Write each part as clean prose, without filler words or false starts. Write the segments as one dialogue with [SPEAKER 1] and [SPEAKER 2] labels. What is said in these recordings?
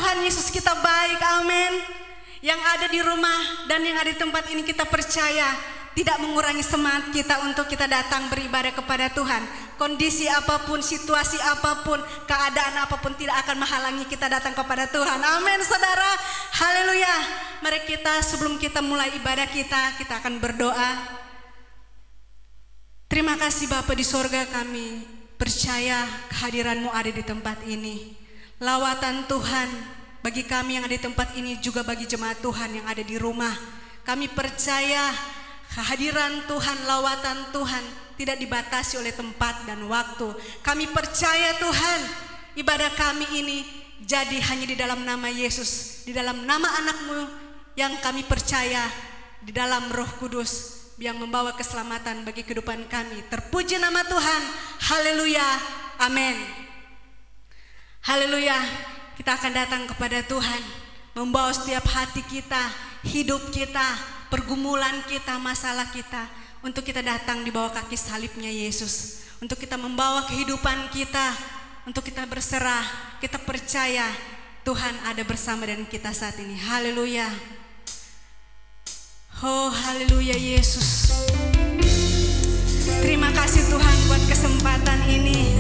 [SPEAKER 1] Tuhan Yesus kita baik, amin. Yang ada di rumah dan yang ada di tempat ini kita percaya tidak mengurangi semangat kita untuk kita datang beribadah kepada Tuhan. Kondisi apapun, situasi apapun, keadaan apapun tidak akan menghalangi kita datang kepada Tuhan. Amin saudara, haleluya. Mari kita sebelum kita mulai ibadah kita akan berdoa. Terima kasih Bapa di sorga, kami percaya kehadiran-Mu ada di tempat ini. Lawatan Tuhan bagi kami yang ada di tempat ini, juga bagi jemaat Tuhan yang ada di rumah. Kami percaya kehadiran Tuhan, lawatan Tuhan tidak dibatasi oleh tempat dan waktu. Kami percaya Tuhan, ibadah kami ini jadi hanya di dalam nama Yesus, di dalam nama anak-Mu yang kami percaya, di dalam Roh Kudus yang membawa keselamatan bagi kehidupan kami. Terpuji nama Tuhan, haleluya, amin. Haleluya, kita akan datang kepada Tuhan, membawa setiap hati kita, hidup kita, pergumulan kita, masalah kita, untuk kita datang di bawah kaki salibnya Yesus, untuk kita membawa kehidupan kita, untuk kita berserah. Kita percaya Tuhan ada bersama dengan kita saat ini. Haleluya. Oh haleluya Yesus. Terima kasih Tuhan buat kesempatan ini.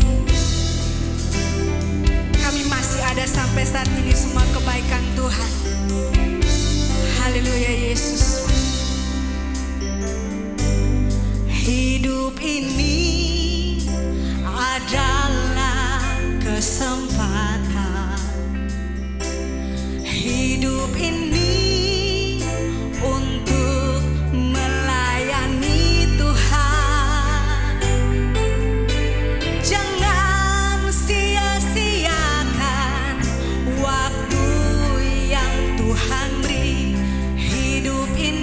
[SPEAKER 1] Kami masih ada sampai saat ini, semua kebaikan Tuhan. Haleluya Yesus. Hidup ini adalah kesempatan. Hidup ini untuk melayani Tuhan. Jangan sia-siakan waktu yang Tuhan beri. Hidup ini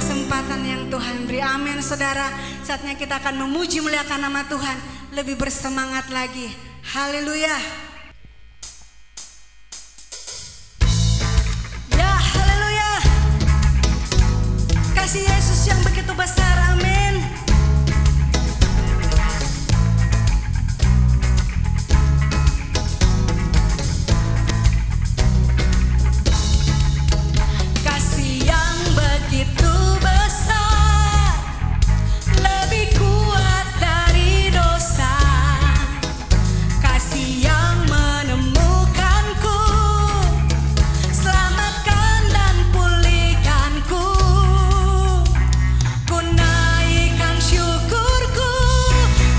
[SPEAKER 1] kesempatan yang Tuhan beri. Amin saudara. Saatnya kita akan memuji muliakan nama Tuhan. Lebih bersemangat lagi. Haleluya. Ya haleluya. Kasih Yesus yang begitu besar. Amin. Kasih yang begitu besar, lebih kuat dari dosa. Kasih yang menemukanku, selamatkan dan pulihkanku. Ku naikkan syukurku,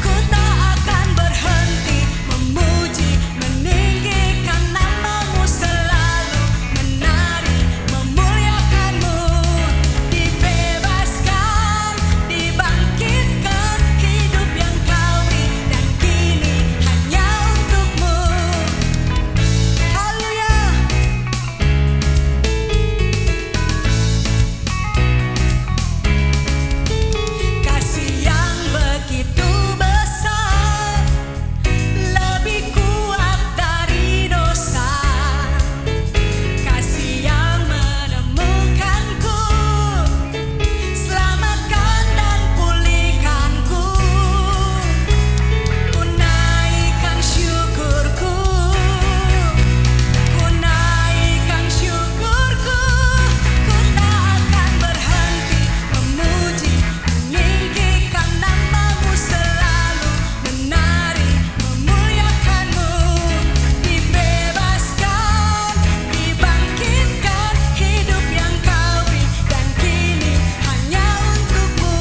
[SPEAKER 1] ku tak akan berhenti memuji, meninggikan namamu selalu, menari, memuliakanmu. Dibebaskan, dibangkitkan, hidup yang kau beri, dan kini hanya untukmu. Haleluya. Kasih yang begitu besar, lebih kuat dari dosa. Kasih yang menemukanku, selamatkan dan pulihkanku. Ku naikkan syukurku, ku naikkan syukurku. Ku tak akan berhenti memuji, meninggikan namamu selalu, menari, memuliakanmu. Dibebaskan, dibangkitkan, hidup yang kau beri, dan kini hanya untukmu.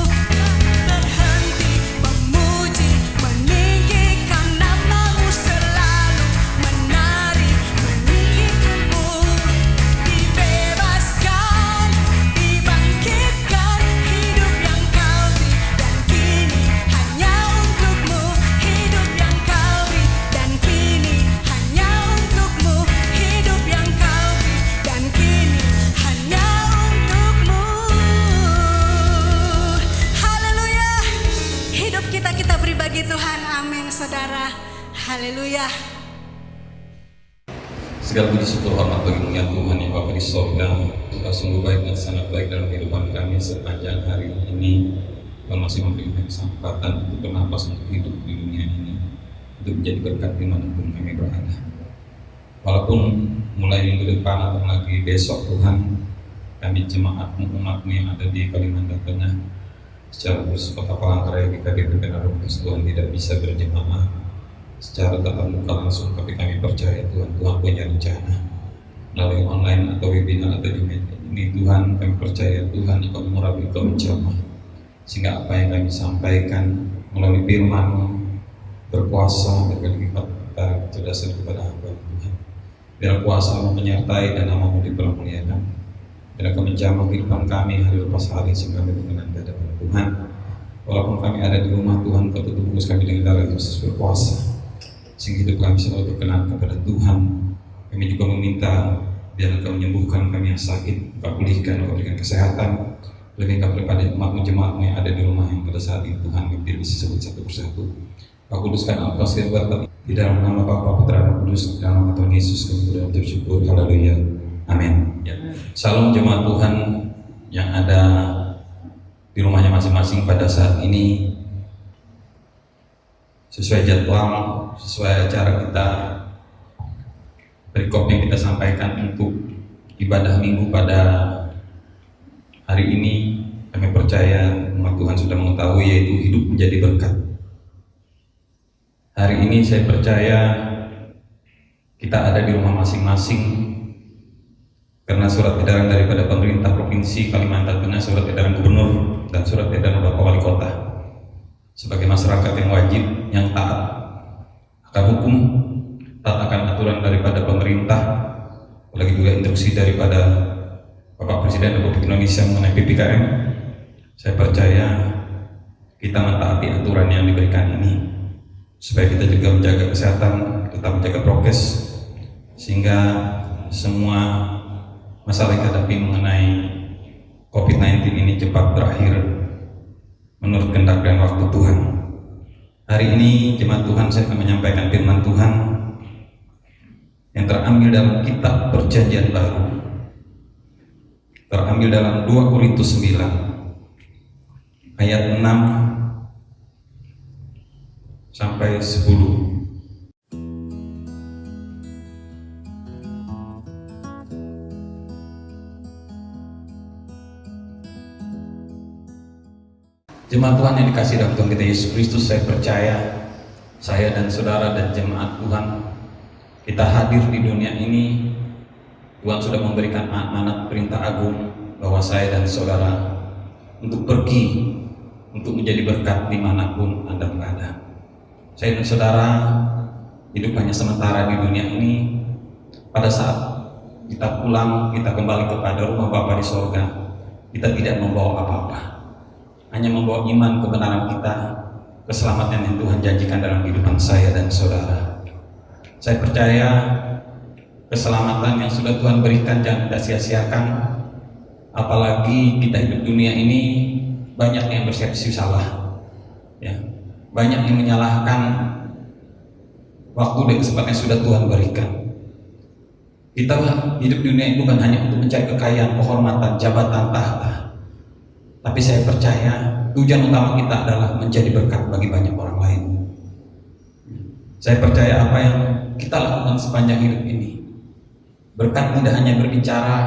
[SPEAKER 1] Berhenti memuji, meninggikan namamu selalu, menari, meninggikanmu. Dibebaskan, dibangkitkan, hidup yang kau beri, dan kini hanya untukmu. Hidup yang kau beri, dan kini hanya untukmu. Hidup yang kau beri, dan kini hanya untukmu. Haleluya. Hidup kita beri bagi Tuhan. Amin saudara. Haleluya.
[SPEAKER 2] Segala puji syukur hormat bagimu ya Tuhan yang Bapa di sorga. Engkau sungguh baik dan sangat baik dalam kehidupan kami sepanjang hari ini. Engkau masih memberikan kesempatan untuk bernapas, untuk hidup di dunia ini, untuk menjadi berkat dimanapun kami berada. Walaupun mulai minggu depan atau lagi besok Tuhan, kami jemaatmu, umatmu yang ada di Kalimantan Tengah secara khusus Kota Palangkaraya GKB Berkenan Roh Kudus, Tuhan tidak bisa berjemaah secara tatap muka langsung, tapi kami percaya Tuhan punya rencana melalui online atau webinar atau di media ini. Tuhan, kami percaya Tuhan Engkau mengurapi, Engkau menjamah, sehingga apa yang kami sampaikan melalui firman-Mu berkuasa berkali lipat berdasar kepada hamba Tuhan. Biar kuasa-Mu menyertai dan nama-Mu dipermuliakan. Biar Engkau menjamah kehidupan kami hari lepas hari, sehingga kami berkenan di hadapan Tuhan. Walaupun kami ada di rumah Tuhan, Kau tutup mulut kami dengan darah Yesus berkuasa, sehingga hidup kami selalu berkenan kepada Tuhan. Kami juga meminta biar Engkau menyembuhkan kami yang sakit, Engkau pulihkan, Engkau berikan kesehatan. Lebih Engkau kepada umatmu, jemaatmu yang ada di rumah yang pada saat ini Tuhan, kami tidak bisa sebut satu persatu. Kau kuduskan atmosfer berkat di dalam nama Bapa, Putra, dan Kudus, dalam nama Tuhan Yesus kami bersyukur. Haleluya. Amin. Ya. Salam jemaat Tuhan yang ada di rumahnya masing-masing pada saat ini. Sesuai jadwal, sesuai acara kita, perikop yang kita sampaikan untuk ibadah minggu pada hari ini, kami percaya umat Tuhan sudah mengetahui, yaitu hidup menjadi berkat. Hari ini saya percaya kita ada di rumah masing-masing karena surat edaran daripada pemerintah Provinsi Kalimantan Tengah, surat edaran gubernur dan surat edaran Bapak Wali Kota, sebagai masyarakat yang wajib, yang taat akan hukum, taat akan aturan daripada pemerintah, apalagi juga instruksi daripada Bapak Presiden Republik Indonesia mengenai PPKM. Saya percaya kita mentaati aturan yang diberikan ini, supaya kita juga menjaga kesehatan, tetap menjaga prokes, sehingga semua masalah yang dihadapi mengenai COVID-19 ini cepat berakhir menurut kehendak dan waktu Tuhan. Hari ini jemaat Tuhan, saya akan menyampaikan firman Tuhan yang terambil dalam kitab Perjanjian Baru, terambil dalam 2 Korintus 9 ayat 6 sampai 10. Jemaat Tuhan yang dikasihi dalam Tuhan kita Yesus Kristus, saya percaya saya dan saudara dan jemaat Tuhan, kita hadir di dunia ini, Tuhan sudah memberikan amanat perintah agung bahwa saya dan saudara untuk pergi, untuk menjadi berkat dimanapun Anda berada. Saya dan saudara hidup hanya sementara di dunia ini. Pada saat kita pulang, kita kembali kepada rumah Bapa di sorga, kita tidak membawa apa-apa, hanya membawa iman, kebenaran kita, keselamatan yang Tuhan janjikan dalam kehidupan saya dan saudara. Saya percaya keselamatan yang sudah Tuhan berikan jangan kita sia-siakan. Apalagi kita hidup dunia ini, banyak yang persepsi salah, ya, banyak yang menyalahkan waktu dan kesempatan yang sudah Tuhan berikan. Kita hidup dunia ini bukan hanya untuk mencari kekayaan, kehormatan, jabatan, tahta, tapi saya percaya tujuan utama kita adalah menjadi berkat bagi banyak orang lain. Saya percaya apa yang kita lakukan sepanjang hidup ini, berkat tidak hanya berbicara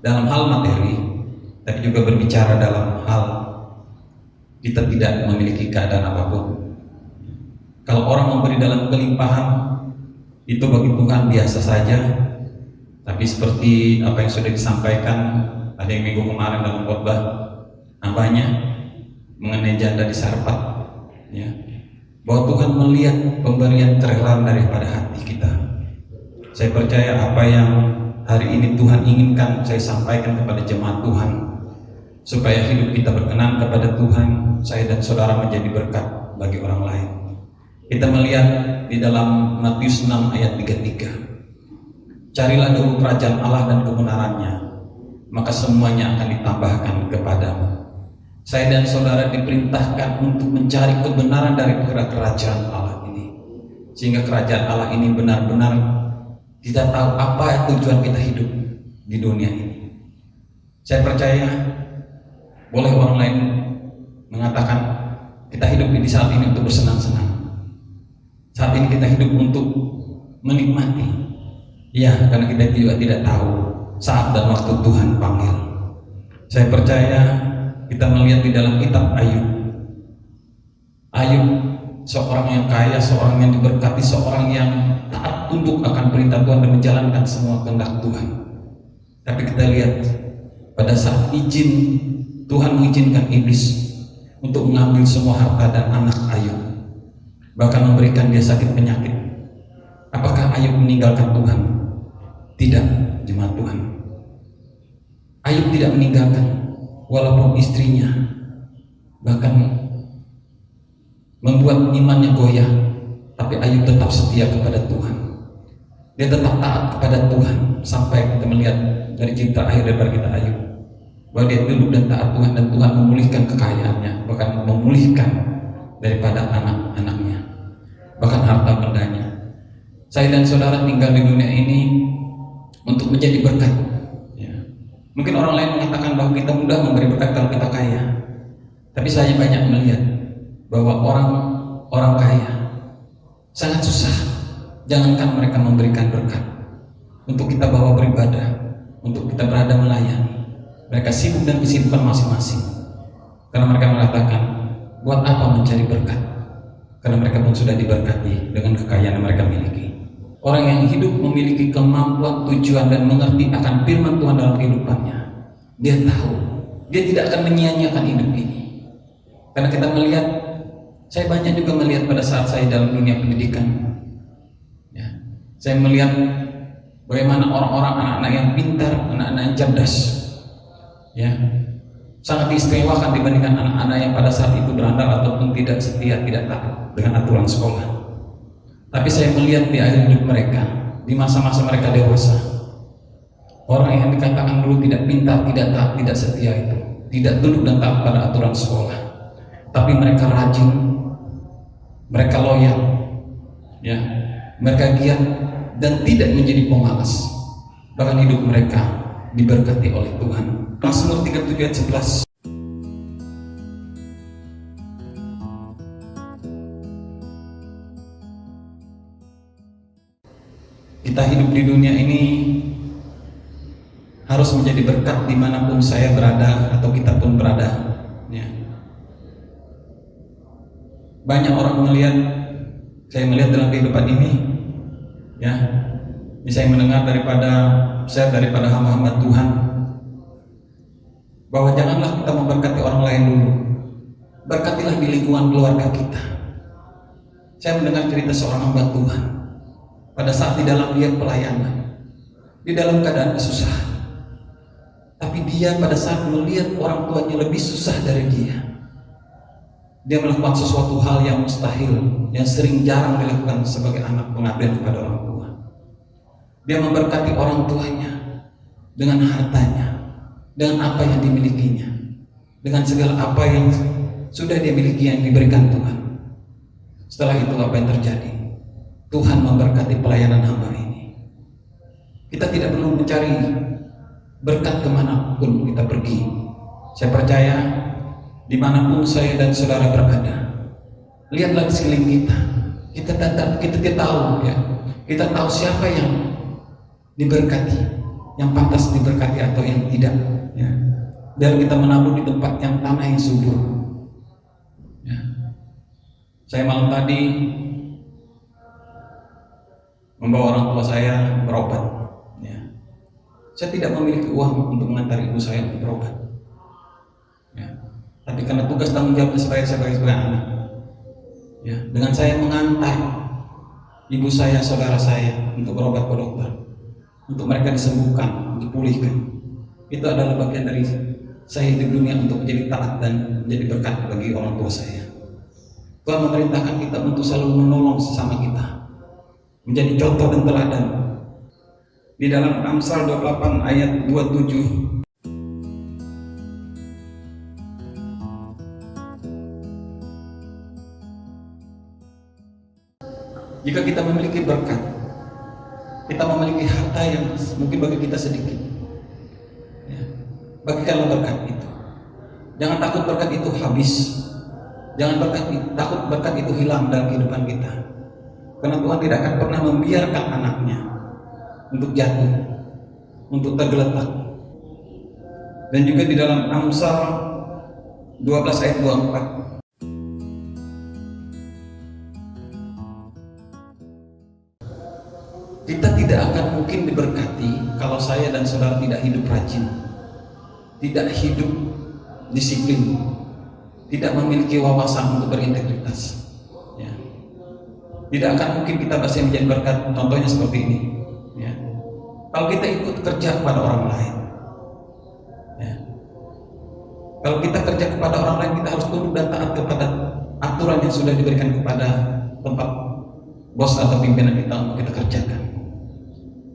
[SPEAKER 2] dalam hal materi, tapi juga berbicara dalam hal kita tidak memiliki keadaan apapun. Kalau orang memberi dalam kelimpahan, itu bagi Tuhan biasa saja. Tapi seperti apa yang sudah disampaikan ada yang minggu kemarin dalam khotbah hambanya mengenai janda di Sarpat, ya, bahwa Tuhan melihat pemberian kerelaan daripada hati kita. Saya percaya apa yang hari ini Tuhan inginkan saya sampaikan kepada jemaat Tuhan, supaya hidup kita berkenan kepada Tuhan, saya dan saudara menjadi berkat bagi orang lain. Kita melihat di dalam Matius 6 ayat 33, carilah dulu kerajaan Allah dan kebenarannya, maka semuanya akan ditambahkan kepadamu. Saya dan saudara diperintahkan untuk mencari kebenaran daripada kerajaan Allah ini, sehingga kerajaan Allah ini benar-benar kita tahu apa tujuan kita hidup di dunia ini. Saya percaya boleh orang lain mengatakan kita hidup di saat ini untuk bersenang-senang, saat ini kita hidup untuk menikmati, ya, karena kita juga tidak tahu saat dan waktu Tuhan panggil. Saya percaya kita melihat di dalam kitab Ayub, seorang yang kaya, seorang yang diberkati, seorang yang taat tunduk akan perintah Tuhan dan menjalankan semua kehendak Tuhan. Tapi kita lihat pada saat Tuhan mengizinkan iblis untuk mengambil semua harta dan anak Ayub, bahkan memberikan dia sakit penyakit. Apakah Ayub meninggalkan Tuhan? Tidak, jemaat Tuhan. Ayub tidak meninggalkan, walaupun istrinya bahkan membuat imannya goyah, tapi Ayub tetap setia kepada Tuhan. Dia tetap taat kepada Tuhan sampai kita melihat dari cerita akhir daripada kita Ayub, bahwa dia duduk dan taat Tuhan, dan Tuhan memulihkan kekayaannya, bahkan memulihkan daripada anak-anaknya, bahkan harta bendanya. Saya dan saudara tinggal di dunia ini untuk menjadi berkat, ya. Mungkin orang lain mengatakan bahwa kita mudah memberi berkat kalau kita kaya, tapi saya banyak melihat bahwa orang kaya sangat susah. Jangankan mereka memberikan berkat untuk kita bawa beribadah, untuk kita berada melayani, mereka sibuk dan kesibukan masing-masing. Karena mereka mengatakan, buat apa mencari berkat? Karena mereka pun sudah diberkati dengan kekayaan yang mereka miliki. Orang yang hidup memiliki kemampuan, tujuan, dan mengerti akan firman Tuhan dalam kehidupannya, dia tahu dia tidak akan menyia-nyiakan hidup ini. Karena kita melihat, saya banyak juga melihat pada saat saya dalam dunia pendidikan, ya, saya melihat bagaimana orang-orang, anak-anak yang pintar, anak-anak yang cerdas, ya, sangat diistimewakan dibandingkan anak-anak yang pada saat itu berandal ataupun tidak setia, tidak taat dengan aturan sekolah. Tapi saya melihat di akhir hidup mereka, di masa-masa mereka dewasa,
[SPEAKER 3] Orang yang dikatakan dulu tidak pintar, tidak taat, tidak setia itu, tidak tunduk dan taat pada aturan sekolah, tapi mereka rajin, mereka loyal, ya, mereka giat dan tidak menjadi pemalas. Bahkan hidup mereka diberkati oleh Tuhan. Mazmur 37 ayat 11. Kita hidup di dunia ini harus menjadi berkat dimanapun saya berada atau kita pun berada, ya. Banyak orang melihat, saya melihat dalam kehidupan ini, ya, saya mendengar daripada hamba-hamba Tuhan bahwa janganlah kita memberkati orang lain dulu, berkatilah di lingkungan keluarga kita. Saya mendengar cerita seorang hamba Tuhan pada saat di dalam dia pelayanan, di dalam keadaan kesusahan, tapi dia pada saat melihat orang tuanya lebih susah dari dia melakukan sesuatu hal yang mustahil, yang sering jarang dilakukan sebagai anak pengabdian kepada orang tua. Dia memberkati orang tuanya dengan hartanya, dengan apa yang dimilikinya, dengan segala apa yang sudah dia miliki yang diberikan Tuhan. Setelah itu apa yang terjadi? Tuhan memberkati pelayanan hamba ini. Kita tidak perlu mencari berkat kemanapun kita pergi. Saya percaya dimanapun saya dan saudara berada, lihatlah di sekeliling kita tahu, ya, kita tahu siapa yang diberkati, yang pantas diberkati atau yang tidak, ya. Dan kita menabur di tempat yang tanah yang subur, ya. Saya malam tadi membawa orang tua saya berobat, ya. Saya tidak memiliki uang untuk mengantar ibu saya untuk berobat, ya. Tapi karena tugas tanggung jawab sebagai anak, ya, dengan saya mengantar ibu saya, saudara saya untuk berobat ke dokter, untuk mereka disembuhkan, dipulihkan, itu adalah bagian dari saya hidup dunia untuk menjadi taat dan menjadi berkat bagi orang tua saya. Tuhan memerintahkan kita untuk selalu menolong sesama kita, menjadi contoh dan teladan. Di dalam Amsal 28 ayat 27, jika kita memiliki berkat, kita memiliki harta yang mungkin bagi kita sedikit, ya, bagikanlah berkat itu. Jangan takut berkat itu habis. Jangan takut berkat itu hilang dalam kehidupan kita. Karena Tuhan tidak akan pernah membiarkan anaknya untuk jatuh, untuk tergeletak. Dan juga di dalam Amsal 12 ayat 24, kita tidak akan mungkin diberkati kalau saya dan saudara tidak hidup rajin, tidak hidup disiplin, tidak memiliki wawasan untuk berintegritas, ya. Tidak akan mungkin kita pasti menjadi berkat. Contohnya seperti ini, ya. Kalau kita ikut kerja kepada orang lain, ya. Kalau kita kerja kepada orang lain, kita harus tunduk dan taat kepada aturan yang sudah diberikan kepada tempat bos atau pimpinan kita untuk kita kerjakan.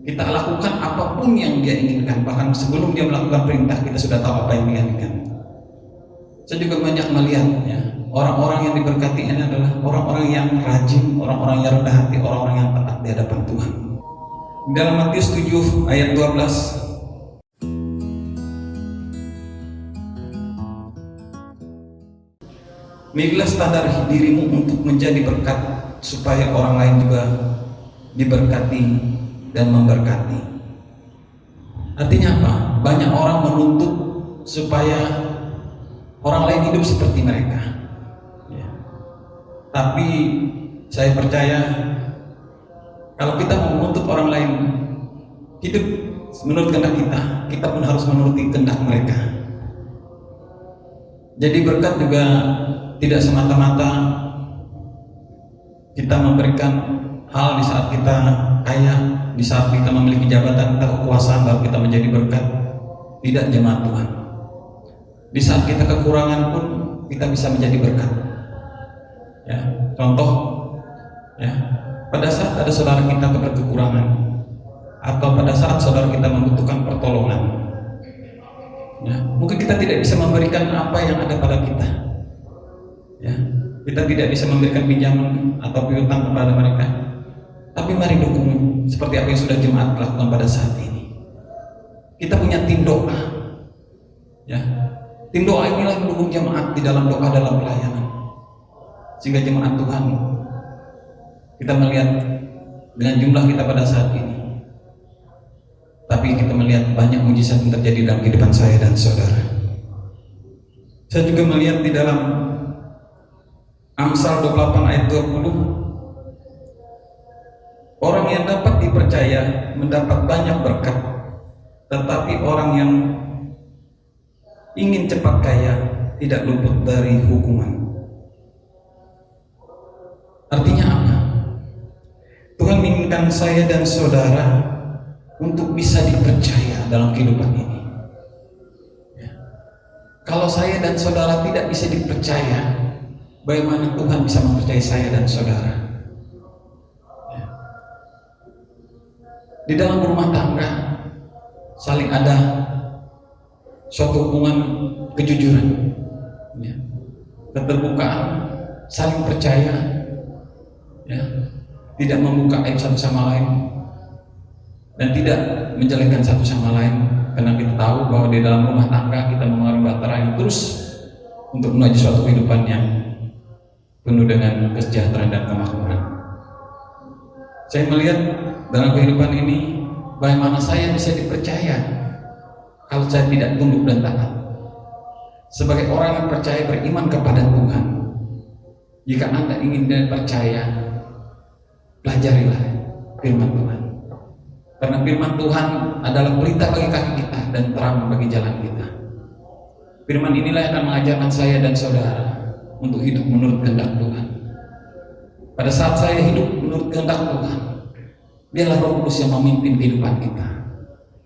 [SPEAKER 3] Kita lakukan apapun yang dia inginkan, bahkan sebelum dia melakukan perintah kita sudah tahu apa yang dia inginkan. Saya juga banyak melihat, ya, orang-orang yang diberkati ini adalah orang-orang yang rajin, orang-orang yang rendah hati, orang-orang yang taat di hadapan Tuhan. Dalam Matius 7 ayat 12, milikilah standar dirimu untuk menjadi berkat, supaya orang lain juga diberkati dan memberkati. Artinya apa? Banyak orang menuntut supaya orang lain hidup seperti mereka, ya. Tapi saya percaya kalau kita mau menuntut orang lain hidup menurut kehendak kita, kita pun harus menuruti kehendak mereka. Jadi berkat juga tidak semata-mata kita memberikan hal di saat kita kaya, di saat kita memiliki jabatan atau kekuasaan baru kita menjadi berkat. Tidak, jemaat Tuhan. Di saat kita kekurangan pun kita bisa menjadi berkat, ya. Contoh, ya, pada saat ada saudara kita berkekurangan, atau pada saat saudara kita membutuhkan pertolongan, ya, mungkin kita tidak bisa memberikan apa yang ada pada kita, ya, kita tidak bisa memberikan pinjaman atau piutang kepada mereka, tapi mari dukung seperti apa yang sudah jemaat lakukan pada saat ini. Kita punya tim doa, ya, tim doa inilah mendukung jemaat di dalam doa dalam pelayanan, sehingga jemaat Tuhan, kita melihat dengan jumlah kita pada saat ini, tapi kita melihat banyak mujizat yang terjadi dalam kehidupan saya dan saudara. Saya juga melihat di dalam Amsal 28 ayat 20, orang yang dapat dipercaya mendapat banyak berkat, tetapi orang yang ingin cepat kaya tidak luput dari hukuman. Artinya apa? Tuhan menginginkan saya dan saudara untuk bisa dipercaya dalam kehidupan ini, ya. Kalau saya dan saudara tidak bisa dipercaya, bagaimana Tuhan bisa mempercayai saya dan saudara, ya. Di dalam rumah tangga saling ada suatu hubungan kejujuran, ya, keterbukaan, saling percaya, ya, tidak membuka aib satu sama lain dan tidak menjelekkan satu sama lain, karena kita tahu bahwa di dalam rumah tangga kita mengalami bahtera yang terus untuk menuju suatu kehidupan yang penuh dengan kesejahteraan dan kemakmuran. Saya melihat dalam kehidupan ini bagaimana saya bisa dipercaya kalau saya tidak tunduk dan taat. Sebagai orang yang percaya beriman kepada Tuhan, jika Anda ingin dipercaya, pelajarilah firman Tuhan, karena firman Tuhan adalah pelita bagi kaki kita dan terang bagi jalan kita. Firman inilah yang akan mengajarkan saya dan saudara untuk hidup menurut kehendak Tuhan. Pada saat saya hidup menurut kehendak Tuhan, biarlah Roh Kudus yang memimpin kehidupan kita,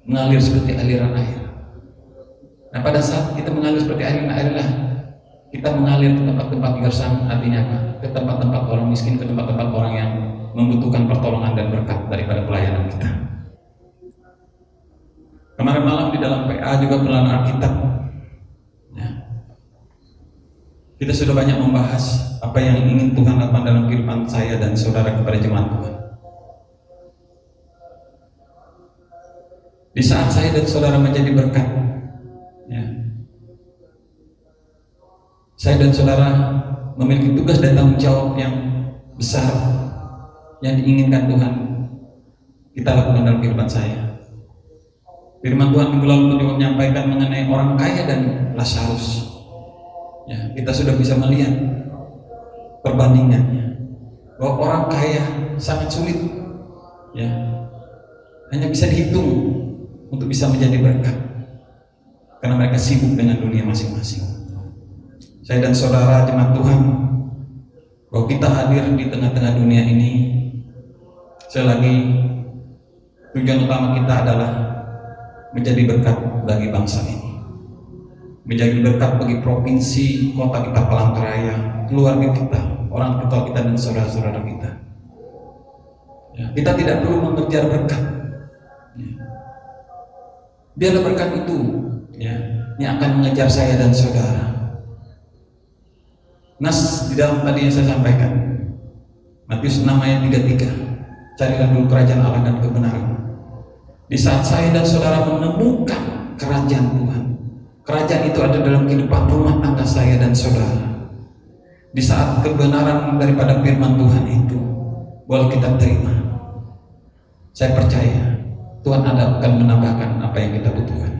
[SPEAKER 3] mengalir seperti aliran air. Nah, pada saat kita mengalir seperti aliran air lah, kita mengalir ke tempat-tempat gersang. Artinya apa? Ke tempat-tempat orang miskin, ke tempat-tempat orang yang membutuhkan pertolongan dan berkat daripada pelayanan kita. Kemarin malam di dalam PA juga pelayanan Alkitab, ya, kita sudah banyak membahas apa yang ingin Tuhan lakukan dalam kehidupan saya dan saudara kepada jemaat Tuhan. Di saat saya dan saudara menjadi berkat, ya, saya dan saudara memiliki tugas dan tanggung jawab yang besar yang diinginkan Tuhan kita lakukan dalam kehidupan saya. Firman Tuhan minggu lalu juga menyampaikan mengenai orang kaya dan Lazarus, ya, kita sudah bisa melihat perbandingannya, bahwa orang kaya sangat sulit, ya, hanya bisa dihitung untuk bisa menjadi berkat, karena mereka sibuk dengan dunia masing-masing. Saya dan saudara jemaat Tuhan, bahwa kita hadir di tengah-tengah dunia ini, sekali lagi tujuan utama kita adalah menjadi berkat bagi bangsa ini, menjadi berkat bagi provinsi, kota kita Palangkaraya, keluarga kita, orang tua kita dan saudara-saudara kita, ya, kita tidak perlu mengejar berkat, ya. Biarlah berkat itu, ya, yang akan mengejar saya dan saudara. Nas di dalam tadi yang saya sampaikan, Matius 6 ayat 33, carilah dulu kerajaan Allah dan kebenaran. Di saat saya dan saudara menemukan kerajaan Tuhan, kerajaan itu ada dalam kehidupan rumah tangga saya dan saudara. Di saat kebenaran daripada firman Tuhan itu boleh kita terima, saya percaya Tuhan akan menambahkan apa yang kita butuhkan.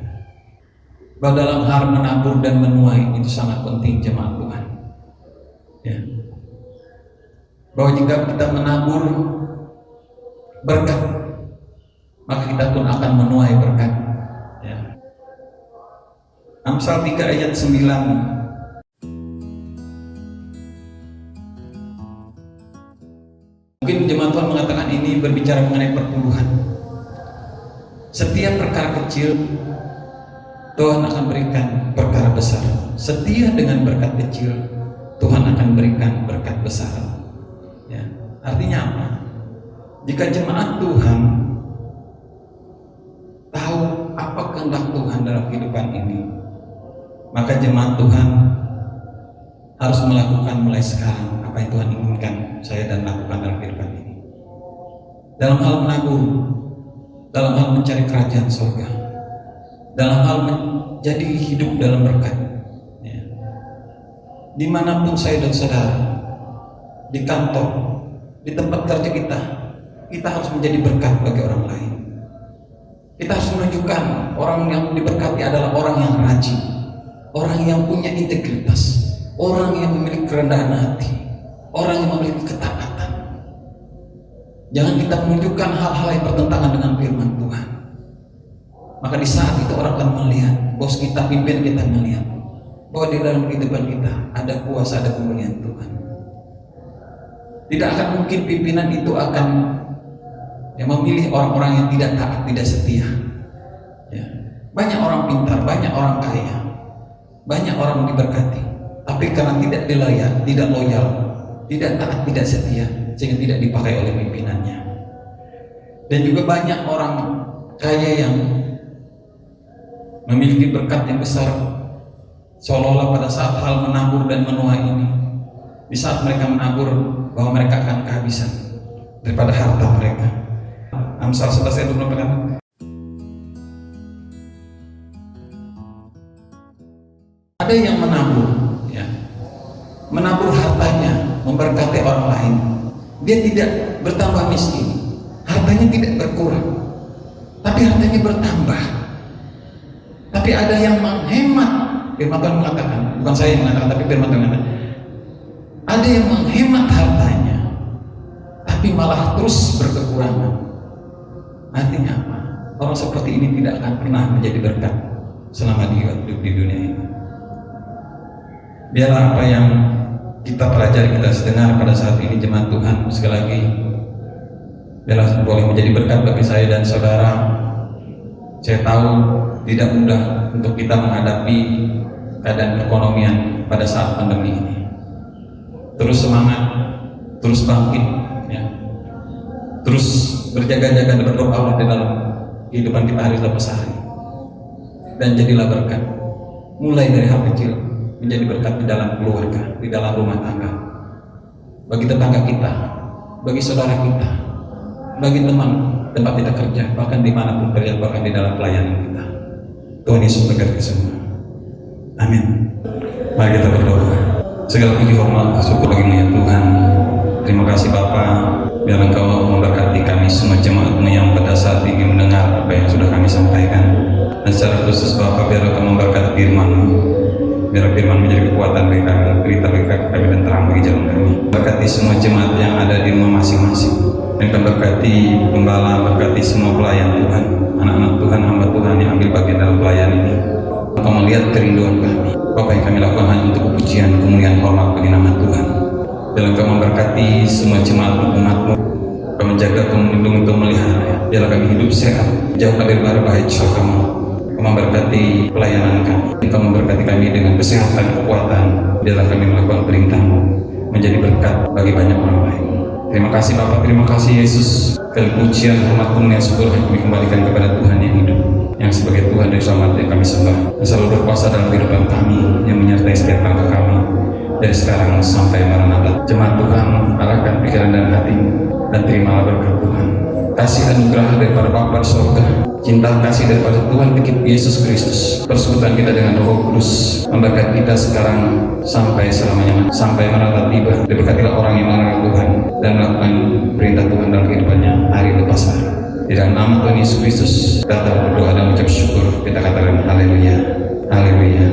[SPEAKER 3] Bahwa dalam hal menabur dan menuai itu sangat penting jemaat Tuhan, ya. Bahwa jika kita menabur berkat, maka kita pun akan menuai berkat, ya. Amsal 3 ayat 9. Mungkin jemaat Tuhan mengatakan ini berbicara mengenai perpuluhan. Setiap perkara kecil Tuhan akan berikan perkara besar. Setia dengan berkat kecil, Tuhan akan berikan berkat besar, ya. Artinya apa? Jika jemaat Tuhan tahu apa kehendak Tuhan dalam kehidupan ini, maka jemaat Tuhan harus melakukan mulai sekarang apa yang Tuhan inginkan saya dan lakukan dalam kehidupan ini. Dalam hal menabur, dalam hal mencari kerajaan surga, dalam hal menjadi hidup dalam berkat. Ya. Dimanapun saya dan saudara, di kantor, di tempat kerja kita harus menjadi berkat bagi orang lain. Kita harus menunjukkan orang yang diberkati adalah orang yang rajin, orang yang punya integritas, orang yang memiliki kerendahan hati, orang yang memiliki ketaatan. Jangan kita menunjukkan hal-hal yang bertentangan dengan firman Tuhan. Maka di saat itu orang akan melihat, bos kita, pimpin kita melihat bahwa di dalam kehidupan kita ada kuasa, ada kemuliaan Tuhan. Tidak akan mungkin pimpinan itu akan memilih orang-orang yang tidak taat, tidak setia. Ya. Banyak orang pintar, banyak orang kaya, banyak orang diberkati, tapi karena tidak dilayak, tidak loyal, tidak taat, tidak setia, sehingga tidak dipakai oleh pimpinannya. Dan juga banyak orang kaya yang memiliki berkat yang besar, seolah-olah pada saat hal menabur dan menuai ini, di saat mereka menabur, bahwa mereka akan kehabisan daripada harta mereka. Amsal 11 ayat 24. Ada yang menabur, ya, menabur hartanya, memberkati orang lain. Dia tidak bertambah miskin, hartanya tidak berkurang, tapi hartanya bertambah. Tapi ada yang menghemat. Firman Tuhan mengatakan, bukan saya yang mengatakan, tapi firman Tuhan mengatakan, ada yang menghemat hartanya, tapi malah terus berkekurangan. Artinya apa? Orang seperti ini tidak akan pernah menjadi berkat selama dia hidup di dunia ini. Biarlah apa yang kita pelajari, kita dengar pada saat ini jemaat Tuhan, sekali lagi biarlah boleh menjadi berkat bagi saya dan saudara. Saya tahu tidak mudah untuk kita menghadapi keadaan perekonomian pada saat pandemi ini. Terus semangat, terus bangkit, ya. Terus berjaga-jaga dan berdoa di dalam kehidupan kita hari lepas hari, dan jadilah berkat mulai dari hal kecil menjadi berkat di dalam keluarga, di dalam rumah tangga, bagi tetangga kita, bagi saudara kita, bagi teman tempat kita kerja, bahkan dimanapun kerja, bahkan di dalam pelayanan kita. Tuhan Yesus berkati semua. Amin. Mari kita berdoa. Segala puji hormat syukur bagi-Mu ya Tuhan. Terima kasih Bapa, biar Engkau memberkati kami semua jemaat-Mu yang pada saat ini mendengar apa yang sudah kami sampaikan. Dan secara khusus Bapa, biar Engkau memberkati firman-Mu, biar firman menjadi kekuatan bagi kami, berita bagi kami dan terang bagi jalan kami. Berkati semua jemaat yang ada di rumah masing-masing, dan Engkau berkati gembala, berkati semua pelayan Tuhan, anak-anak Tuhan, hamba Tuhan yang ambil bagian dalam pelayan ini. Engkau melihat kerinduan kami, apa yang kami lakukan hanya untuk kepujian, kemuliaan, hormat bagi nama Tuhan. Dalam Engkau memberkati semua jemaat umat-Mu, Engkau menjaga, Engkau melindungi, Engkau melihara. Biarlah kami hidup sehat, jauh dari bahaya surga-Mu. Engkau memberkati pelayanan kami, Engkau memberkati kami dengan kesehatan, kekuatan. Biarlah kami melakukan perintah-Mu menjadi berkat bagi banyak orang lain. Terima kasih Bapa, terima kasih Yesus. Kali pujian, hormat, kemuliaan, syukur kami kembalikan kepada Tuhan yang hidup, yang sebagai Tuhan dan Selamat yang kami sembah, yang selalu berkuasa dalam kehidupan kami, yang menyertai setiap langkah kami dari sekarang sampai Maranatha. Jemaat Tuhan, arahkan pikiran dan hatimu dan terimalah berkat Tuhan. Kasih anugerah daripada Bapa di surga, cinta kasih daripada Tuhan Yesus Kristus, persekutuan kita dengan Roh Kudus memberkati kita sekarang sampai selamanya, sampai Maranatha tiba. Diberkatilah orang yang mengenal Tuhan dan melakukan perintah Tuhan dalam kehidupannya hari lepas hari. Di dalam nama Tuhan Yesus Kristus kita berdoa dan mengucap syukur. Kita katakan haleluya, haleluya.